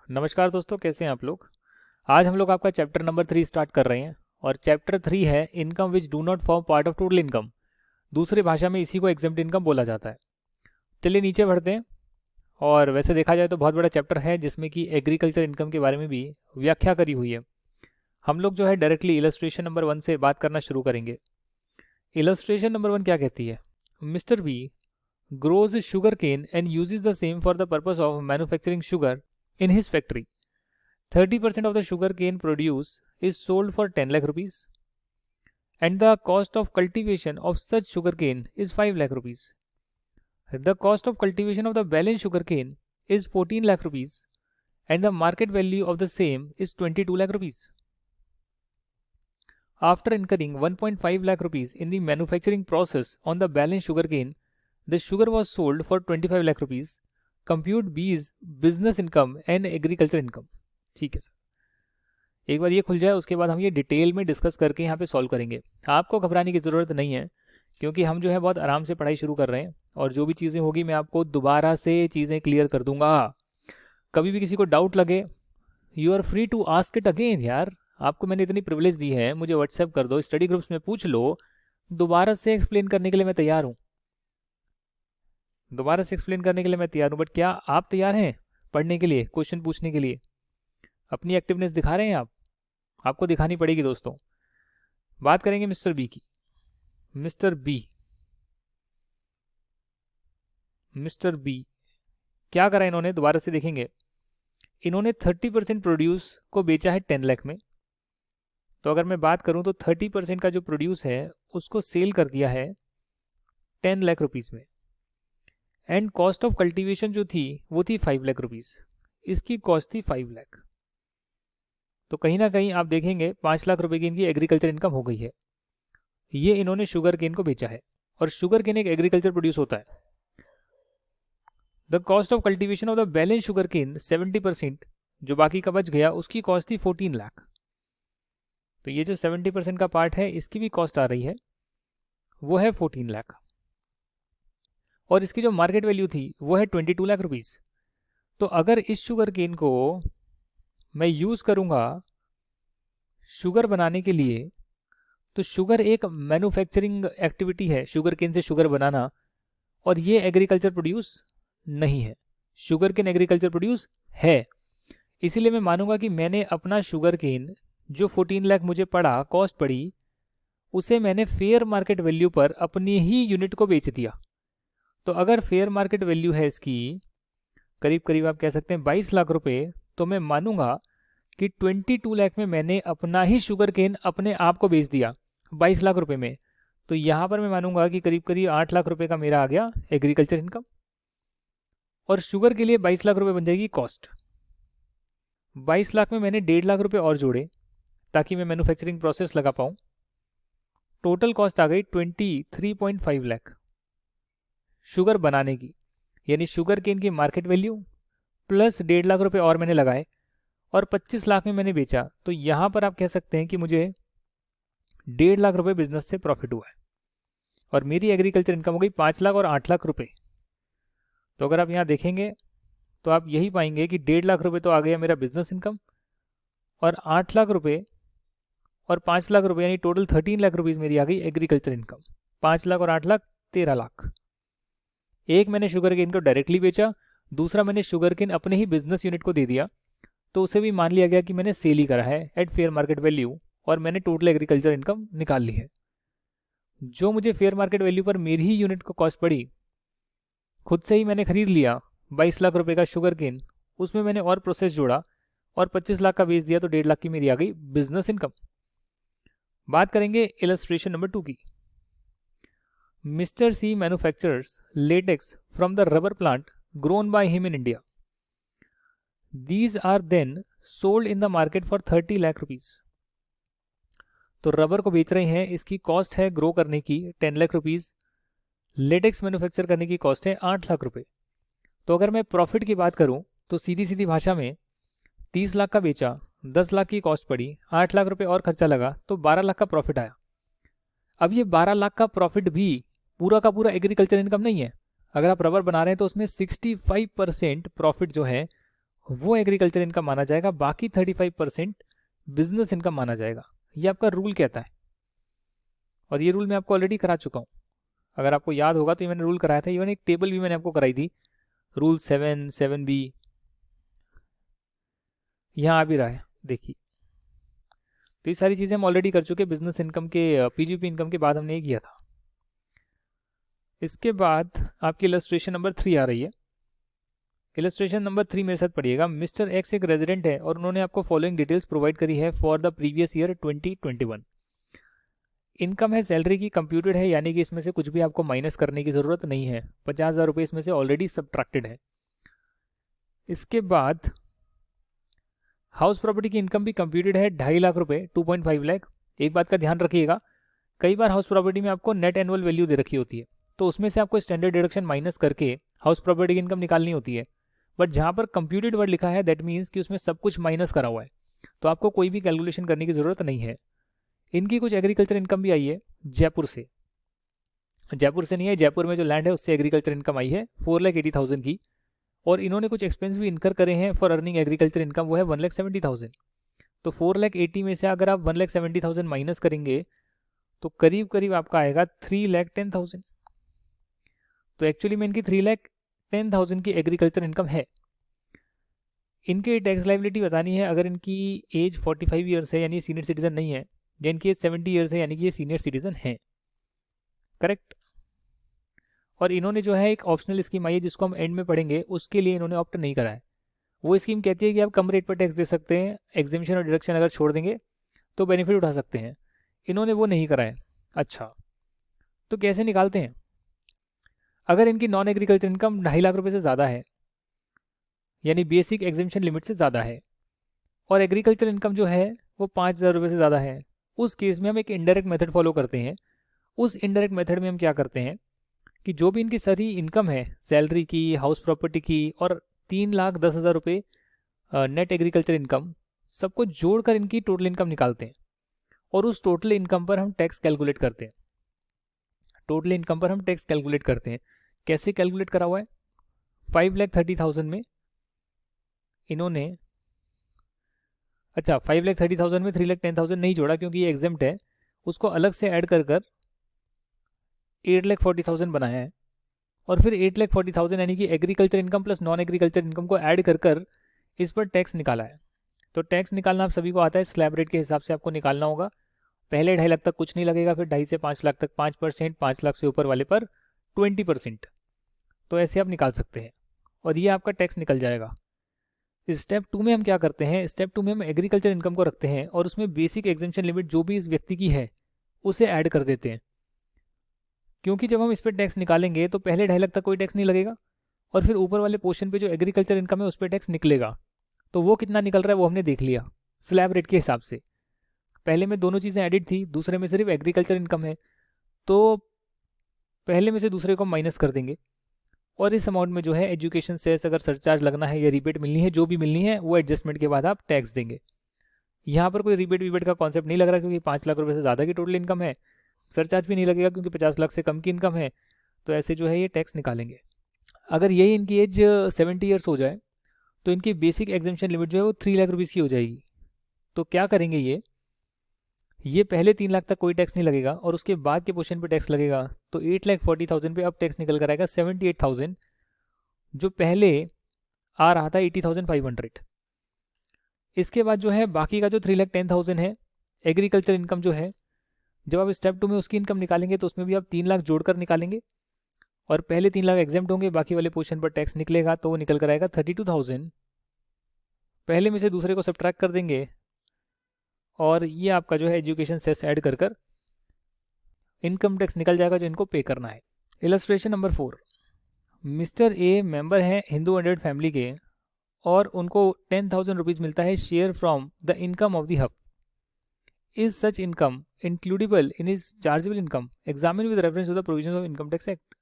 नमस्कार दोस्तों, कैसे हैं आप लोग। आज हम लोग आपका चैप्टर नंबर 3 स्टार्ट कर रहे हैं और चैप्टर 3 है income which do not form part of total income. दूसरी भाषा में इसी को एग्जेम्प्ट इनकम बोला जाता है। चलिए नीचे बढ़ते हैं। और वैसे देखा जाए तो बहुत बड़ा चैप्टर है जिसमें कि एग्रीकल्चर इनकम के बारे में भी व्याख्या करी हुई है। हम लोग जो है डायरेक्टली इलस्ट्रेशन नंबर 1 से बात करना शुरू करेंगे। इलस्ट्रेशन नंबर 1 क्या कहती है। Mister B grows sugar cane and uses the same for the purpose of manufacturing sugar in his factory. 30% of the sugar cane produce is sold for 10 lakh rupees and the cost of cultivation of such sugar cane is 5 lakh rupees. The cost of cultivation of the balance sugar cane is 14 lakh rupees and the market value of the same is 22 lakh rupees. After incurring 1.5 lakh rupees in the manufacturing process on the balance sugar cane, the sugar was sold for 25 lakh rupees. Compute बीज business income and agriculture income. ठीक है sir, एक बार ये खुल जाए उसके बाद हम ये डिटेल में डिस्कस करके यहाँ पे सॉल्व करेंगे। आपको घबराने की ज़रूरत नहीं है क्योंकि हम जो है बहुत आराम से पढ़ाई शुरू कर रहे हैं और जो भी चीज़ें होगी मैं आपको दोबारा से चीज़ें क्लियर कर दूंगा। कभी भी किसी को डाउट लगे you are free to ask it again. यार आपको मैंने इतनी प्रिविलेज दी है, मुझे व्हाट्सएप कर दो, स्टडी ग्रुप्स में पूछ लो, दोबारा से एक्सप्लेन करने के लिए मैं तैयार हूँ। दोबारा से एक्सप्लेन करने के लिए मैं तैयार हूँ, बट क्या आप तैयार हैं पढ़ने के लिए, क्वेश्चन पूछने के लिए? अपनी एक्टिवनेस दिखा रहे हैं आप? आपको दिखानी पड़ेगी दोस्तों। बात करेंगे मिस्टर बी की। मिस्टर बी क्या करा इन्होंने, दोबारा से देखेंगे। इन्होंने 30% प्रोड्यूस को बेचा है 10 लाख में। तो अगर मैं बात करूं तो 30% का जो प्रोड्यूस है उसको सेल कर दिया है 10 लाख रुपीज़ में। एंड कॉस्ट ऑफ कल्टीवेशन जो थी वो थी 5 लाख रुपीज़। इसकी कॉस्ट थी 5 लाख। तो कहीं ना कहीं आप देखेंगे 5 लाख रुपए की इनकी एग्रीकल्चर इनकम हो गई है। ये इन्होंने शुगर केन को बेचा है और शुगर केन एक एग्रीकल्चर प्रोड्यूस होता है। The cost of cultivation of the balance sugar cane 70%, जो बाकी का बच गया उसकी कॉस्ट थी 14 लाख। तो ये जो 70% का पार्ट है इसकी भी कॉस्ट आ रही है, वो है 14 लाख। और इसकी जो मार्केट वैल्यू थी वो है 22 लाख रुपीज़। तो अगर इस शुगर केन को मैं यूज़ करूँगा शुगर बनाने के लिए, तो शुगर एक मैन्युफैक्चरिंग एक्टिविटी है, शुगर केन से शुगर बनाना, और ये एग्रीकल्चर प्रोड्यूस नहीं है। शुगर केन एग्रीकल्चर प्रोड्यूस है। इसीलिए मैं मानूंगा कि मैंने अपना शुगर केन जो 14 लाख मुझे पड़ा, कॉस्ट पड़ी, उसे मैंने फेयर मार्केट वैल्यू पर अपनी ही यूनिट को बेच दिया। तो अगर फेयर मार्केट वैल्यू है इसकी करीब करीब आप कह सकते हैं 22 लाख रुपए, तो मैं मानूंगा कि 22 लाख में मैंने अपना ही शुगर केन अपने आप को बेच दिया 22 लाख रुपए में। तो यहाँ पर मैं मानूंगा कि करीब करीब 8 लाख रुपए का मेरा आ गया एग्रीकल्चर इनकम। और शुगर के लिए 22 लाख रुपए बन जाएगी कॉस्ट। 22 लाख में मैंने 1.5 लाख रुपए और जोड़े ताकि मैं मैन्युफैक्चरिंग प्रोसेस लगा पाऊँ। टोटल कॉस्ट आ गई 23.5 लाख शुगर बनाने की, यानी शुगर केन की मार्केट वैल्यू प्लस 1.5 लाख रुपए और मैंने लगाए और 25 लाख में मैंने बेचा। तो यहाँ पर आप कह सकते हैं कि मुझे 1.5 लाख रुपए बिजनेस से प्रॉफिट हुआ है और मेरी एग्रीकल्चर इनकम हो गई 5 लाख और 8 लाख रुपए। तो अगर आप यहाँ देखेंगे तो आप यही पाएंगे कि 1.5 लाख रुपए तो आ गया मेरा बिजनेस इनकम, और 8 लाख रुपए और 5 लाख रुपए यानी टोटल 13 लाख रुपीज़ मेरी आ गई एग्रीकल्चर इनकम। 5 लाख और 8 लाख 13 लाख। एक मैंने शुगर केन को डायरेक्टली बेचा, दूसरा मैंने शुगर केन अपने ही बिजनेस यूनिट को दे दिया, तो उसे भी मान लिया गया कि मैंने सेल ही करा है एट फेयर मार्केट वैल्यू और मैंने टोटल एग्रीकल्चर इनकम निकाल ली है। जो मुझे फेयर मार्केट वैल्यू पर मेरी ही यूनिट को कॉस्ट पड़ी, खुद से ही मैंने खरीद लिया 22 लाख रुपए का शुगर केन, उसमें मैंने और प्रोसेस जोड़ा और 25 लाख का बेच दिया, तो 1.5 लाख की मेरी आ गई बिजनेस इनकम। बात करेंगे इलस्ट्रेशन नंबर 2 की। Mister C manufactures latex from the rubber plant grown by him in India. These are then sold in the market for 30 lakh rupees. तो रबर को बेच रहे हैं, इसकी कॉस्ट है ग्रो करने की 10 लाख रुपीज़, लेटेक्स मैन्युफैक्चर करने की कॉस्ट है 8 लाख रुपए। तो अगर मैं प्रॉफिट की बात करूं तो सीधी सीधी भाषा में 30 लाख का बेचा, 10 लाख की कॉस्ट पड़ी, 8 लाख रुपए और खर्चा लगा, तो 12 लाख का प्रॉफिट आया। अब ये 12 लाख का प्रॉफिट भी पूरा का पूरा एग्रीकल्चर इनकम नहीं है। अगर आप रबर बना रहे हैं तो उसमें 65% प्रॉफिट जो है वो एग्रीकल्चर इनकम माना जाएगा, बाकी 35% बिजनेस इनकम माना जाएगा। ये आपका रूल कहता है, और ये रूल मैं आपको ऑलरेडी करा चुका हूँ। अगर आपको याद होगा तो ये मैंने रूल कराया था, इवन एक टेबल भी मैंने आपको कराई थी, रूल 7B यहाँ आ भी रहा है, देखिए। तो ये सारी चीज़ें हम ऑलरेडी कर चुके, बिजनेस इनकम के पीजीपी इनकम के बाद हमने ये किया था। इसके बाद आपकी इलस्ट्रेशन नंबर 3 आ रही है। इलस्ट्रेशन नंबर 3 मेरे साथ पढ़िएगा। मिस्टर एक्स एक रेजिडेंट है और उन्होंने आपको फॉलोइंग डिटेल्स प्रोवाइड करी है for the previous year 2021। Income है सैलरी की, कंप्यूटेड है, यानी कि इसमें से कुछ भी आपको माइनस करने की ज़रूरत नहीं है। 50,000 रुपये इसमें से ऑलरेडी सब्ट्रैक्टेड है। इसके बाद हाउस प्रॉपर्टी की इनकम भी कंप्यूटेड है, 2.5 लाख रुपये, 2.5 लाख। एक बात का ध्यान रखिएगा, कई बार हाउस प्रॉपर्टी में आपको नेट एनुअल वैल्यू दे रखी होती है, तो उसमें से आपको स्टैंडर्ड डिडक्शन माइनस करके हाउस प्रॉपर्टी की इनकम निकालनी होती है। बट जहाँ पर कंप्यूटेड वर्ड लिखा है, दैट मीन्स कि उसमें सब कुछ माइनस करा हुआ है, तो आपको कोई भी कैलकुलेशन करने की ज़रूरत नहीं है। इनकी कुछ एग्रीकल्चर इनकम भी आई है जयपुर से, जयपुर से नहीं है, जयपुर में जो लैंड है उससे एग्रीकल्चर इनकम आई है 4,80,000 की। और इन्होंने कुछ एक्सपेंस भी इनकर करे हैं फॉर अर्निंग एग्रीकल्चर इनकम, वो है 1,70,000। तो 4,80,000 में से अगर आप 1,70,000 माइनस करेंगे तो करीब करीब आपका आएगा 3,10,000। तो एक्चुअली में इनकी 3,10,000 की एग्रीकल्चर इनकम है। इनकी टैक्स लाइबिलिटी बतानी है, अगर इनकी एज 45 ईयर्स है यानी सीनियर सिटीजन नहीं है, या इनकी एज 70 ईयर्स है यानी कि ये सीनियर सिटीजन है। करेक्ट। और इन्होंने जो है एक ऑप्शनल स्कीम आई है जिसको हम एंड में पढ़ेंगे, उसके लिए इन्होंने ऑप्ट नहीं करा है। वो स्कीम कहती है कि आप कम रेट पर टैक्स दे सकते हैं, एग्जेम्पशन और डिडक्शन अगर छोड़ देंगे तो बेनिफिट उठा सकते हैं। इन्होंने वो नहीं करा है। अच्छा, तो कैसे निकालते हैं? अगर इनकी नॉन एग्रीकल्चर इनकम 2.5 लाख रुपये से ज़्यादा है, यानी बेसिक एग्जेम्पशन लिमिट से ज़्यादा है, और एग्रीकल्चर इनकम जो है वो 5,000 रुपये से ज़्यादा है, उस केस में हम एक इनडायरेक्ट मेथड फॉलो करते हैं। उस इनडायरेक्ट मेथड में हम क्या करते हैं कि जो भी इनकी सारी इनकम है, सैलरी की, हाउस प्रॉपर्टी की, और 3,10,000 रुपये नेट एग्रीकल्चर इनकम, सबको जोड़कर इनकी टोटल इनकम निकालते हैं, और उस टोटल इनकम पर हम टैक्स कैलकुलेट करते हैं। टोटल इनकम पर हम टैक्स कैलकुलेट करते हैं। कैसे कैलकुलेट करा हुआ है? 5,30,000 में इन्होंने, अच्छा 5,30,000 में 3,10,000 नहीं जोड़ा क्योंकि ये एग्जेम्प्ट है, उसको अलग से ऐड कर 8,40,000 बनाया है। और फिर 8,40,000 यानी कि agriculture income plus non agriculture income को ऐड कर इस पर टैक्स निकाला है। तो टैक्स निकालना आप सभी को आता है, स्लैब रेट के हिसाब से आपको निकालना होगा। पहले 2.5 लाख तक कुछ नहीं लगेगा, फिर 2.5 से 5 लाख तक 5%, 5 लाख से ऊपर वाले पर 20%। तो ऐसे आप निकाल सकते हैं और ये आपका टैक्स निकल जाएगा। स्टेप 2 में हम क्या करते हैं? स्टेप 2 में हम एग्रीकल्चर इनकम को रखते हैं और उसमें बेसिक एग्जेम्पशन लिमिट जो भी इस व्यक्ति की है उसे ऐड कर देते हैं, क्योंकि जब हम इस पर टैक्स निकालेंगे तो पहले 2.5 लाख तक कोई टैक्स नहीं लगेगा, और फिर ऊपर वाले पोर्शन पे जो एग्रीकल्चर इनकम है उस पर टैक्स निकलेगा। तो वो कितना निकल रहा है वो हमने देख लिया स्लैब रेट के हिसाब से। पहले में दोनों चीज़ें एडिड थी, दूसरे में सिर्फ एग्रीकल्चर इनकम है, तो पहले में से दूसरे को माइनस कर देंगे, और इस अमाउंट में जो है एजुकेशन सेस अगर सरचार्ज लगना है या रिबेट मिलनी है, जो भी मिलनी है वो एडजस्टमेंट के बाद आप टैक्स देंगे। यहाँ पर कोई रिबेट विबेट का कॉन्सेप्ट नहीं लग रहा क्योंकि 5 लाख रुपये से ज़्यादा की टोटल इनकम है। सरचार्ज भी नहीं लगेगा क्योंकि 50 लाख से कम की इनकम है। तो ऐसे जो है ये टैक्स निकालेंगे। अगर यही इनकी एज 70 ईयर्स हो जाए तो इनकी बेसिक एग्जेम्पशन लिमिट जो है वो 3 लाख रुपीज़ की हो जाएगी। तो क्या करेंगे ये पहले 3 लाख तक कोई टैक्स नहीं लगेगा और उसके बाद के पोर्शन पे टैक्स लगेगा। तो 8,40,000 पे अब टैक्स निकल कर आएगा 78,000, जो पहले आ रहा था 80,500। इसके बाद जो है बाकी का जो 3,10,000 है एग्रीकल्चर इनकम जो है, जब आप स्टेप 2 में उसकी इनकम निकालेंगे तो उसमें भी आप 3 लाख जोड़कर निकालेंगे, और पहले 3 लाख एग्जेम्प्ट होंगे, बाकी वाले पोर्शन पर टैक्स निकलेगा, तो वो निकल कर आएगा 32,000। पहले में से दूसरे को सब्ट्रैक्ट कर देंगे और ये आपका जो है एजुकेशन सेस ऐड कर इनकम टैक्स निकल जाएगा जो इनको पे करना है। Illustration number 4, mister A member हैं हिंदू अडेड फैमिली के और उनको 10,000 रुपीज़ मिलता है share from the income of the HUF. Is such income includable in his chargeable income? Examine with reference to the provisions of Income Tax Act.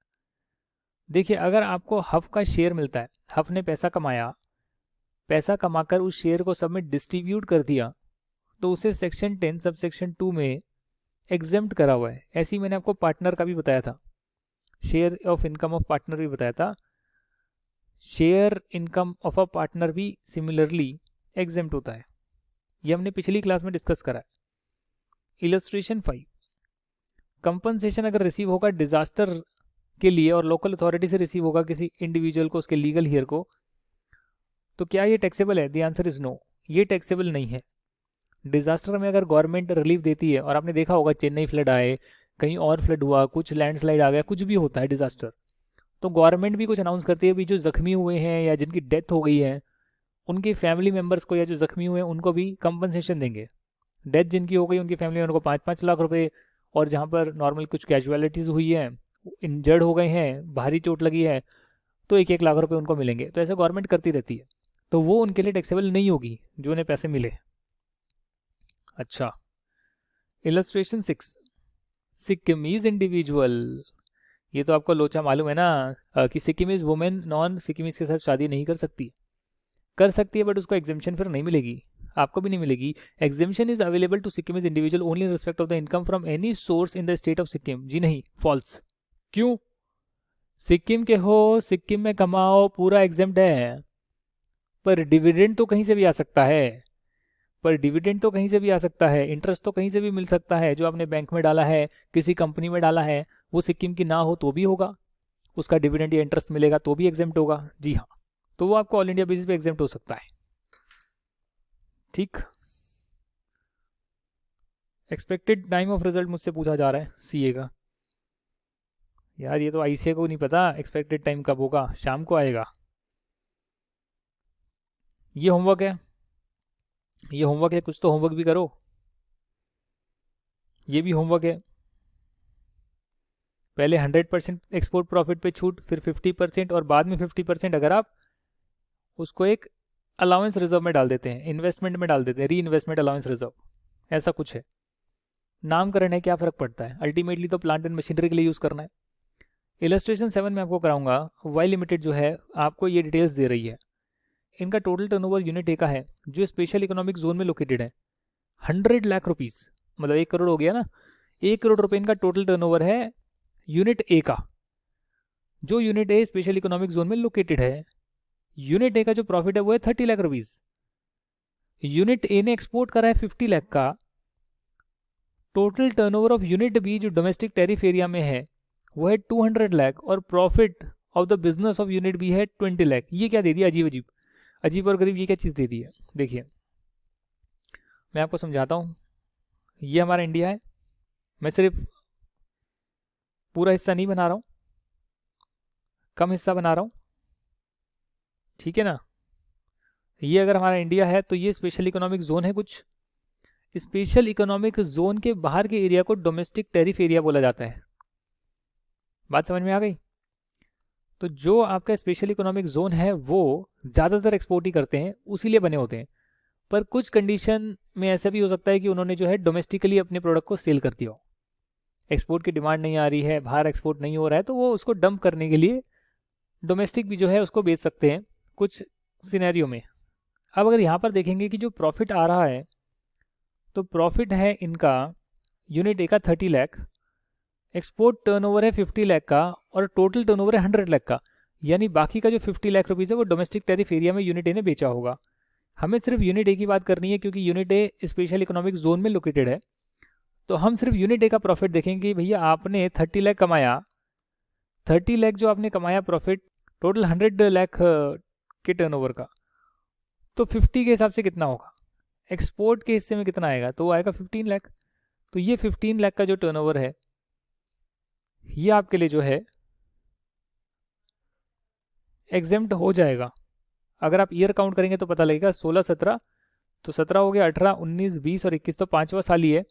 देखिए, अगर आपको हफ का शेयर मिलता है, हफ ने पैसा कमाया, पैसा कमाकर उस शेयर को सब में डिस्ट्रीब्यूट कर दिया, तो उसे सेक्शन 10 सब सेक्शन 2 में एग्जेम्प्ट करा हुआ है। ऐसे ही मैंने आपको पार्टनर का भी बताया था, share of income of partner भी बताया था। Share income of a partner भी सिमिलरली एग्जेम्प्ट होता है। ये हमने पिछली क्लास में डिस्कस करा है। इलस्ट्रेशन 5, कंपनसेशन अगर रिसीव होगा डिजास्टर के लिए और लोकल अथॉरिटी से रिसीव होगा किसी इंडिविजुअल को, उसके लीगल हियर को, तो क्या ये टैक्सेबल है? द आंसर इज नो, ये टैक्सेबल नहीं है। डिजास्टर में अगर गवर्नमेंट रिलीफ देती है, और आपने देखा होगा चेन्नई फ्लड आए, कहीं और फ्लड हुआ, कुछ लैंडस्लाइड आ गया, कुछ भी होता है डिजास्टर, तो गवर्नमेंट भी कुछ अनाउंस करती है भी जो जख्मी हुए हैं या जिनकी डेथ हो गई है उनके फैमिली मेम्बर्स को, या जो जख्मी हुए हैं उनको भी कंपनसेशन देंगे। डेथ जिनकी हो गई उनकी फैमिली मेम्बर को 5-5 लाख रुपए, और जहाँ पर नॉर्मल कुछ कैजुअलिटीज़ हुई है, इंजर्ड हो गए हैं, भारी चोट लगी है, तो 1-1 लाख रुपए उनको मिलेंगे। तो ऐसे गवर्नमेंट करती रहती है, तो वो उनके लिए टैक्सेबल नहीं होगी जो उन्हें पैसे मिले। अच्छा, इलस्ट्रेशन 6, सिक्किमीज इंडिविजुअल, ये तो आपको लोचा मालूम है ना कि सिक्किमीज वुमेन नॉन सिक्किमीज के साथ शादी नहीं कर सकती। कर सकती है बट उसको एग्जेम्पशन फिर नहीं मिलेगी, आपको भी नहीं मिलेगी। Exemption is available to Sikkimese individual only in respect of the income from any source in the state of Sikkim. जी नहीं, फॉल्स। क्यों? सिक्किम के हो, सिक्किम में कमाओ, पूरा एग्जेम्प्ट है, पर डिविडेंड तो कहीं से भी आ सकता है, पर डिविडेंड तो कहीं से भी आ सकता है, इंटरेस्ट तो कहीं से भी मिल सकता है। जो आपने बैंक में डाला है, किसी कंपनी में डाला है, वो सिक्किम की ना हो तो भी होगा, उसका डिविडेंड या इंटरेस्ट मिलेगा तो भी एग्जेम्प्ट होगा। जी हाँ, तो वो आपको ऑल इंडिया बेसिस पे एग्जेम्प्ट हो सकता है। ठीक, एक्सपेक्टेड टाइम ऑफ रिजल्ट मुझसे पूछा जा रहा है सीए का। यार ये तो आईसीए को नहीं पता एक्सपेक्टेड टाइम कब होगा, शाम को आएगा। ये होमवर्क है, ये होमवर्क है, कुछ तो होमवर्क भी करो। ये भी होमवर्क है। पहले 100% एक्सपोर्ट प्रॉफिट पे छूट, फिर 50% और बाद में 50% अगर आप उसको एक अलाउंस रिजर्व में डाल देते हैं, इन्वेस्टमेंट में डाल देते हैं, री इन्वेस्टमेंट अलाउंस रिजर्व, ऐसा कुछ है। नामकरण है, क्या फ़र्क पड़ता है, अल्टीमेटली तो प्लांट एंड मशीनरी के लिए यूज़ करना है। इलस्ट्रेशन 7 में आपको कराऊंगा, वाई लिमिटेड जो है आपको ये डिटेल्स दे रही है। इनका टोटल टर्नओवर यूनिट ए का है जो स्पेशल इकोनॉमिक जोन में लोकेटेड है, 100 लाख रुपीज़, मतलब 1 करोड़ हो गया ना। 1 करोड़ रुपए इनका टोटल टर्नओवर है यूनिट ए का, जो unit A special economic zone में लोकेटेड है। यूनिट ए का जो प्रॉफिट है वो है 30 लाख रुपीज़। यूनिट ए ने एक्सपोर्ट करा है 50 लाख का। Total turnover of unit B जो डोमेस्टिक टैरिफ एरिया में है वो है 200 लाख, और profit of the business of unit B है 20 लाख। ये क्या दे दिया, अजीब अजीब, अजीब और गरीब, ये क्या चीज़ दे दी है? देखिए मैं आपको समझाता हूँ। ये हमारा इंडिया है, मैं सिर्फ पूरा हिस्सा नहीं बना रहा हूँ, कम हिस्सा बना रहा हूँ, ठीक है ना। ये अगर हमारा इंडिया है तो ये स्पेशल इकोनॉमिक जोन है। कुछ स्पेशल इकोनॉमिक जोन के बाहर के एरिया को डोमेस्टिक टैरिफ एरिया बोला जाता है। बात समझ में आ गई? तो जो आपका स्पेशल इकोनॉमिक जोन है वो ज़्यादातर एक्सपोर्ट ही करते हैं, उसी लिए बने होते हैं। पर कुछ कंडीशन में ऐसा भी हो सकता है कि उन्होंने जो है डोमेस्टिकली अपने प्रोडक्ट को सेल कर दिया हो, एक्सपोर्ट की डिमांड नहीं आ रही है, बाहर एक्सपोर्ट नहीं हो रहा है, तो वो उसको डंप करने के लिए डोमेस्टिक भी जो है उसको बेच सकते हैं कुछ सिनेरियो में। अब अगर यहाँ पर देखेंगे कि जो प्रॉफिट आ रहा है, तो प्रॉफिट है इनका यूनिट ए का 30 लाख, एक्सपोर्ट टर्नओवर है 50 लाख का, और टोटल टर्नओवर है 100 लाख का। यानी बाकी का जो 50 लाख रुपीज़ है वो डोमेस्टिक टैरिफ एरिया में यूनिट ए ने बेचा होगा। हमें सिर्फ यूनिट ए की बात करनी है क्योंकि unit A special economic zone में लोकेटेड है। तो हम सिर्फ यूनिट ए का प्रॉफिट देखेंगे कि भैया आपने 30 लाख कमाया, 30 लाख जो आपने कमाया प्रॉफिट टोटल 100 लाख के टर्नओवर का, तो 50 के हिसाब से कितना होगा, एक्सपोर्ट के हिस्से में कितना आएगा, तो वो आएगा 15 लाख। तो ये 15 लाख का जो टर्नओवर है ये आपके लिए जो है एग्जेम्प्ट हो जाएगा। अगर आप ईयर काउंट करेंगे तो पता लगेगा 16-17, तो 17 हो गया, 18-19-20 और 21, तो 5वां साल ही है।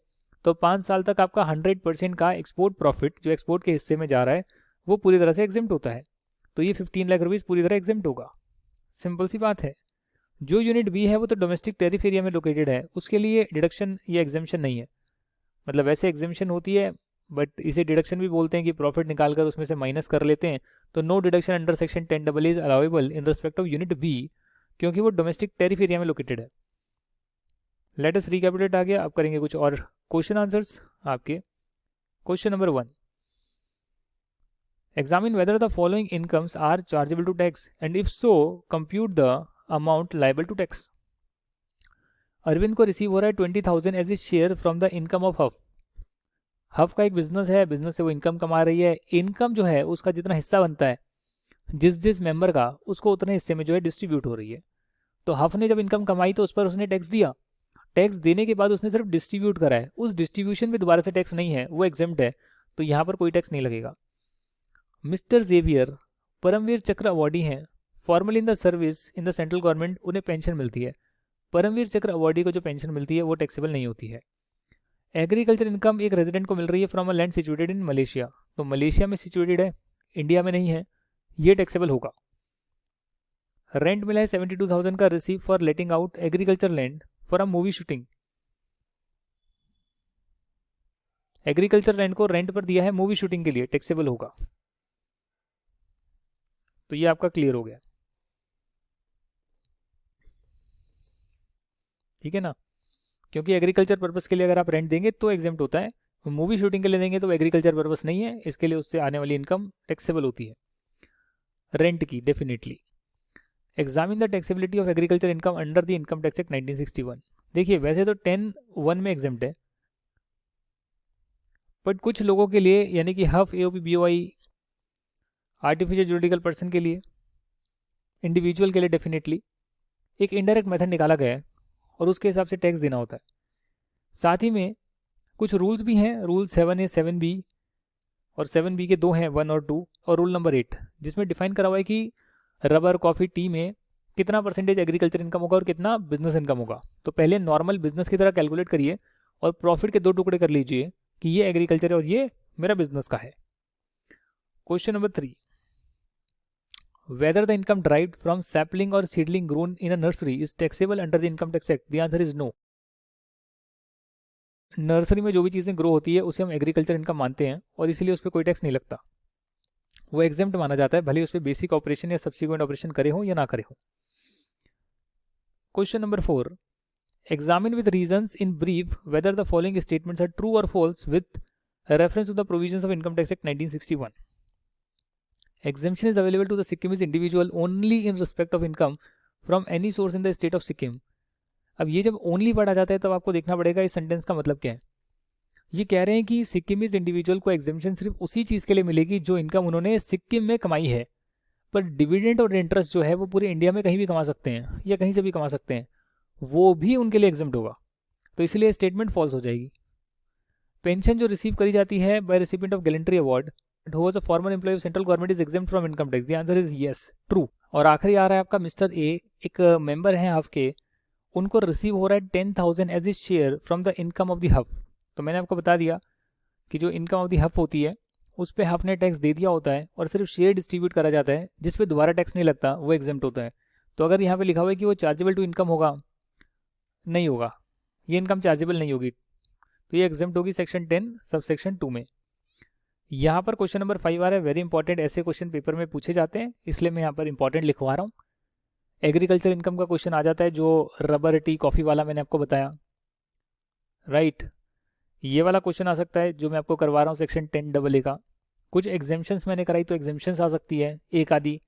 तो 5 साल तक आपका 100% का एक्सपोर्ट प्रॉफिट जो एक्सपोर्ट के हिस्से में जा रहा है वो पूरी तरह से एग्जेम्प्ट होता है। तो ये 15 लाख रुपीज़ पूरी तरह एग्जेम्प्ट होगा। सिंपल सी बात है। जो यूनिट बी है वो तो डोमेस्टिक टैरिफ एरिया में लोकेटेड है, उसके लिए डिडक्शन या एग्जेम्पशन नहीं है। मतलब वैसे एग्जेम्पशन होती है बट इसे डिडक्शन भी बोलते हैं कि प्रॉफिट निकाल कर उसमें से माइनस कर लेते हैं। तो no deduction under section 10 is allowable in respect of unit B, क्योंकि वो डोमेस्टिक टैरिफ एरिया में लोकेटेड है। लेट अस रिकैपिटुलेट आ गया। अब करेंगे कुछ और क्वेश्चन आंसर्स आपके। Question number 1, examine whether the following incomes are chargeable to tax and if so compute the amount liable to tax. Arvind को रिसीव हो रहा है 20,000 as a share from the income of हफ। हफ का एक बिजनेस है, business से वो इनकम कमा रही है। इनकम जो है उसका जितना हिस्सा बनता है जिस जिस मेंबर का, उसको उतने हिस्से में जो है डिस्ट्रीब्यूट हो रही है। तो हफ ने जब इनकम कमाई तो उस पर उसने टैक्स दिया। टैक्स देने के बाद उसने सिर्फ डिस्ट्रीब्यूट करा है, उस डिस्ट्रीब्यूशन में दोबारा से टैक्स नहीं है, वो एग्जेम्प्ट है, तो यहाँ पर कोई टैक्स नहीं लगेगा। मिस्टर जेवियर परमवीर चक्र अवॉर्डी हैं, formally in the service in the central government, उन्हें पेंशन मिलती है। परमवीर चक्र अवॉर्डी को जो पेंशन मिलती है वो टैक्सेबल नहीं होती है। एग्रीकल्चर इनकम एक रेजिडेंट को मिल रही है from a land situated in Malaysia, तो मलेशिया में सिचुएटेड है, इंडिया में नहीं है, ये टैक्सेबल होगा। रेंट मिला है 72,000 का receive for letting out agriculture land for a movie shooting. Agriculture land को रेंट पर दिया है मूवी शूटिंग के लिए, टैक्सेबल होगा। तो ये आपका क्लियर हो गया, ठीक है ना, क्योंकि एग्रीकल्चर पर्पस के लिए अगर आप रेंट देंगे तो एग्जेम्प्ट होता है, मूवी शूटिंग के लिए देंगे तो एग्रीकल्चर पर्पस नहीं है, इसके लिए उससे आने वाली इनकम टैक्सेबल होती है, रेंट की definitely. Examine the taxability of agriculture income under the income Tax Act 1961। देखिए वैसे तो 10(1) में एग्जेम्प्ट है, बट कुछ लोगों के लिए यानी कि HUF, AOP, BOI, artificial juridical person के लिए, इंडिविजुअल के लिए डेफिनेटली एक इनडायरेक्ट मेथड निकाला गया है और उसके हिसाब से टैक्स देना होता है। साथ ही में कुछ रूल्स भी हैं, रूल 7A 7B और 7B के 2 हैं, 1 और 2, और रूल नंबर 8 जिसमें डिफाइन करा हुआ है कि रबर, कॉफ़ी, टी में कितना परसेंटेज एग्रीकल्चर इनकम होगा और कितना बिजनेस इनकम होगा। तो पहले नॉर्मल बिजनेस की तरह कैलकुलेट करिए और प्रॉफिट के 2 टुकड़े कर लीजिए कि ये एग्रीकल्चर है और ये मेरा बिजनेस का है। Question number 3, whether the income derived from sapling or seedling grown in a nursery is taxable under the income tax act? The answer is no. Nursery में जो भी चीज़ें ग्रो होती है उसे हम एग्रीकल्चर इनकम मानते हैं और इसीलिए उस पर कोई टैक्स नहीं लगता, वो एग्जेम्प्ट माना जाता है, भले उस पर बेसिक ऑपरेशन या सब्सिक्वेंट ऑपरेशन करे हो या ना करे हो। Question number 4, examine with reasons in brief whether the following statements are true और false with reference to the provisions of Income Tax Act 1961। Exemption is available to the Sikkimese individual only in respect of income from any source in the state of Sikkim। अब ये जब only word आ जाता है तब आपको देखना पड़ेगा इस सेंटेंस का मतलब क्या है। ये कह रहे हैं कि सिक्किमीज इंडिविजुअल को एग्जेम्पशन सिर्फ उसी चीज़ के लिए मिलेगी जो इनकम उन्होंने सिक्किम में कमाई है, पर डिविडेंड और इंटरेस्ट जो है वो पूरे इंडिया में कहीं भी कमा सकते हैं या कहीं से भी कमा सकते हैं, वो भी उनके लिए एग्जेम्प्ट होगा, तो इसलिए स्टेटमेंट फॉल्स हो जाएगी। पेंशन जो रिसीव करी जाती है by recipient of gallantry award who was a former employee of central government is exempt from income tax? The answer is yes, true। और आखिरी आ रहा है आपका मिस्टर ए, एक मेंबर हैं हफ के, उनको रिसीव हो रहा है 10,000 as a share from the income of the HUF. तो मैंने आपको बता दिया कि जो इनकम ऑफ द हफ होती है उस पर हफ ने टैक्स दे दिया होता है और सिर्फ शेयर डिस्ट्रीब्यूट करा जाता है जिस पे दोबारा टैक्स नहीं लगता, वो एग्जेम्प्ट होता है। तो अगर यहाँ पे लिखा हुआ है कि वो चार्जेबल टू इनकम होगा, नहीं होगा, ये इनकम चार्जेबल नहीं होगी, तो ये एग्जेम्प्ट होगी सेक्शन 10 सब सेक्शन 2 में। यहाँ पर क्वेश्चन नंबर 5 आ रहा है, वेरी इंपॉर्टेंट, ऐसे क्वेश्चन पेपर में पूछे जाते हैं इसलिए मैं यहाँ पर इंपॉर्टेंट लिखवा रहा हूँ। एग्रीकल्चर इनकम का क्वेश्चन आ जाता है जो रबर, टी, कॉफ़ी वाला मैंने आपको बताया, राइट। ये वाला क्वेश्चन आ सकता है जो मैं आपको करवा रहा हूँ सेक्शन 10AA का। कुछ एग्जेम्पशंस मैंने कराई तो एग्जेम्पशंस आ सकती है एक आधी,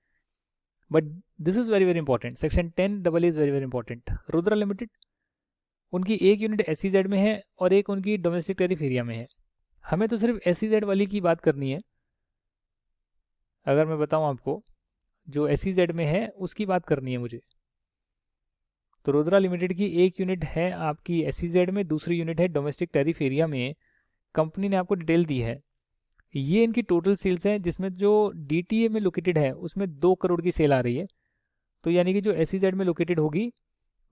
but this is very very important, section 10AA is very very important. Rudra limited, उनकी एक यूनिट SEZ में है और एक उनकी डोमेस्टिक टेरिफ एरिया में है। हमें तो सिर्फ SEZ वाली की बात करनी है, अगर मैं बताऊं आपको जो SEZ में है उसकी बात करनी है मुझे। तो रुद्रा लिमिटेड की एक यूनिट है आपकी SEZ में, दूसरी यूनिट है डोमेस्टिक टैरिफ एरिया में। कंपनी ने आपको डिटेल दी है, ये इनकी टोटल सेल्स है जिसमें जो DTA में लोकेटेड है उसमें 2 करोड़ की सेल आ रही है, तो यानी कि जो SEZ में लोकेटेड होगी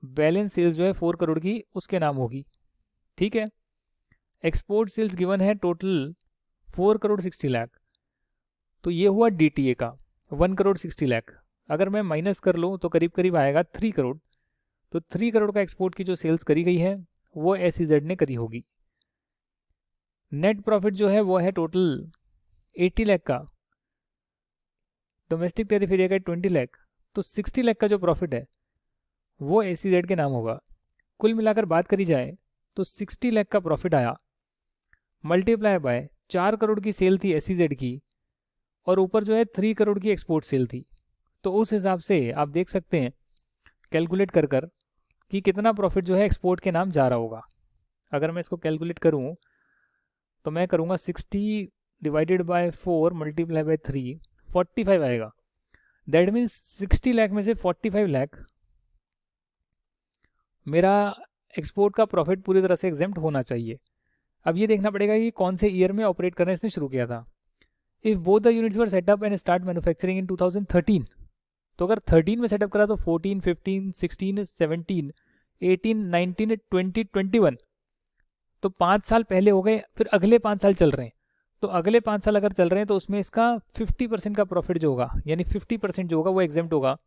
बैलेंस सेल्स जो है 4 करोड़ की उसके नाम होगी, ठीक है। एक्सपोर्ट सेल्स गिवन है टोटल 4 करोड़ 60 लाख, तो ये हुआ DTA का 1 करोड़ 60 लाख। अगर मैं माइनस कर लूँ तो करीब करीब आएगा 3 करोड़, तो 3 करोड़ का एक्सपोर्ट की जो सेल्स करी गई है वो SEZ ने करी होगी। नेट प्रॉफिट जो है वो है टोटल 80 लाख का, डोमेस्टिक टेरिफ एरिया का 20 लाख, तो 60 लाख का जो प्रॉफिट है वो SEZ के नाम होगा। कुल मिलाकर बात करी जाए तो 60 लाख का प्रॉफिट आया, मल्टीप्लाई बाय 4 करोड़ की सेल थी SEZ की, और ऊपर जो है 3 करोड़ की एक्सपोर्ट सेल थी। तो उस हिसाब से आप देख सकते हैं कैलकुलेट कर कि कितना प्रॉफिट जो है एक्सपोर्ट के नाम जा रहा होगा। अगर मैं इसको कैलकुलेट करूं तो मैं करूंगा 60 डिवाइडेड बाय 4 मल्टीप्लाई बाय 3, 45 आएगा। दैट मीन्स 60 लाख में से 45 लाख मेरा एक्सपोर्ट का प्रॉफिट पूरी तरह से एग्जेम्प्ट होना चाहिए। अब ये देखना पड़ेगा कि कौन से ईयर में ऑपरेट करना इसने शुरू किया था। If both the units were set up and start manufacturing इन 2013, तो अगर 13 में सेटअप करा तो 14, 15, 16, 17, 18, 19, 20, 21, तो 5 साल पहले हो गए। फिर अगले 5 साल चल रहे हैं, तो अगले 5 साल अगर चल रहे हैं तो उसमें इसका 50% का प्रॉफिट जो होगा, यानी 50% जो होगा वो एग्जेम्प्ट होगा,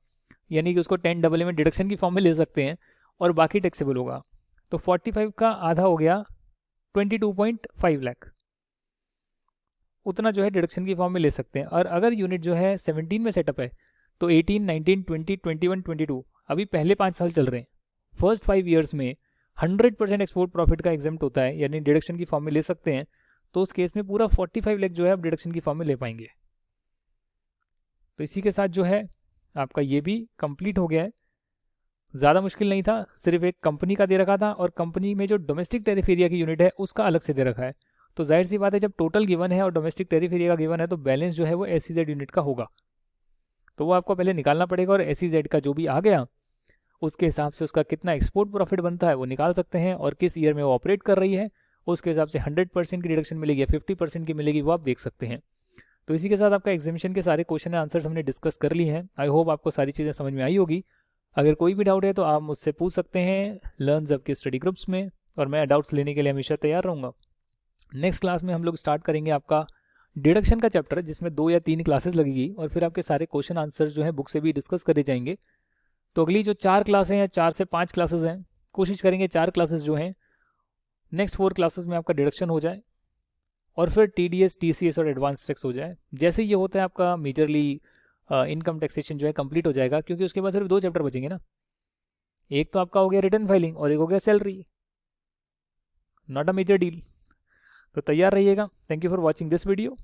यानी कि उसको 10AA में डिडक्शन की फॉर्म में ले सकते हैं और बाकी टैक्सेबल होगा। तो 45 का आधा हो गया 22.5 लाख, उतना जो है डिडक्शन की फॉर्म में ले सकते हैं। और अगर यूनिट जो है 17 में सेटअप है तो 18, 19, 20, 21, 22 अभी पहले 5 साल चल रहे हैं। फर्स्ट 5 ईयर्स में 100% एक्सपोर्ट प्रॉफिट का एग्जेम्प्ट होता है, यानी डिडक्शन की फॉर्म में ले सकते हैं। तो उस केस में पूरा 45 लाख जो है आप डिडक्शन की फॉर्म में ले पाएंगे। तो इसी के साथ जो है आपका ये भी कंप्लीट हो गया है। ज़्यादा मुश्किल नहीं था, सिर्फ एक कंपनी का दे रखा था और कंपनी में जो डोमेस्टिक टैरिफ एरिया की यूनिट है उसका अलग से दे रखा है। तो जाहिर सी बात है जब टोटल गिवन है और डोमेस्टिक टैरिफ एरिया का गिवन है तो बैलेंस जो है वो SEZ यूनिट का होगा। तो वो आपको पहले निकालना पड़ेगा और SEZ का जो भी आ गया उसके हिसाब से उसका कितना एक्सपोर्ट प्रॉफिट बनता है वो निकाल सकते हैं, और किस ईयर में वो ऑपरेट कर रही है उसके हिसाब से 100% की डिडक्शन मिलेगी या 50% की मिलेगी वो आप देख सकते हैं। तो इसी के साथ आपका एग्जामिनेशन के सारे क्वेश्चन एंड आंसर्स हमने डिस्कस कर ली हैं। आई होप आपको सारी चीज़ें समझ में आई होगी। अगर कोई भी डाउट है तो आप मुझसे पूछ सकते हैं लर्न जब के स्टडी ग्रुप्स में, और मैं डाउट्स लेने के लिए हमेशा तैयार रहूँगा। नेक्स्ट क्लास में हम लोग स्टार्ट करेंगे आपका डिडक्शन का चैप्टर, जिसमें 2 या 3 क्लासेस लगेगी और फिर आपके सारे क्वेश्चन आंसर्स जो है बुक से भी डिस्कस करे जाएंगे। तो अगली जो 4 क्लासें हैं, 4 से 5 क्लासेस हैं, कोशिश करेंगे 4 क्लासेस जो हैं नेक्स्ट 4 क्लासेस में आपका डिडक्शन हो जाए और फिर TDS, TCS और एडवांस टैक्स हो जाए। जैसे ये होता है आपका मेजरली इनकम टैक्सेशन जो है कंप्लीट हो जाएगा, क्योंकि उसके बाद सिर्फ 2 चैप्टर बचेंगे ना। एक तो आपका हो गया रिटर्न फाइलिंग और एक हो गया salary, not a major deal. तो तैयार रहिएगा। Thank you for watching this video.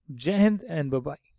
जय हिंद एंड बाय बाय।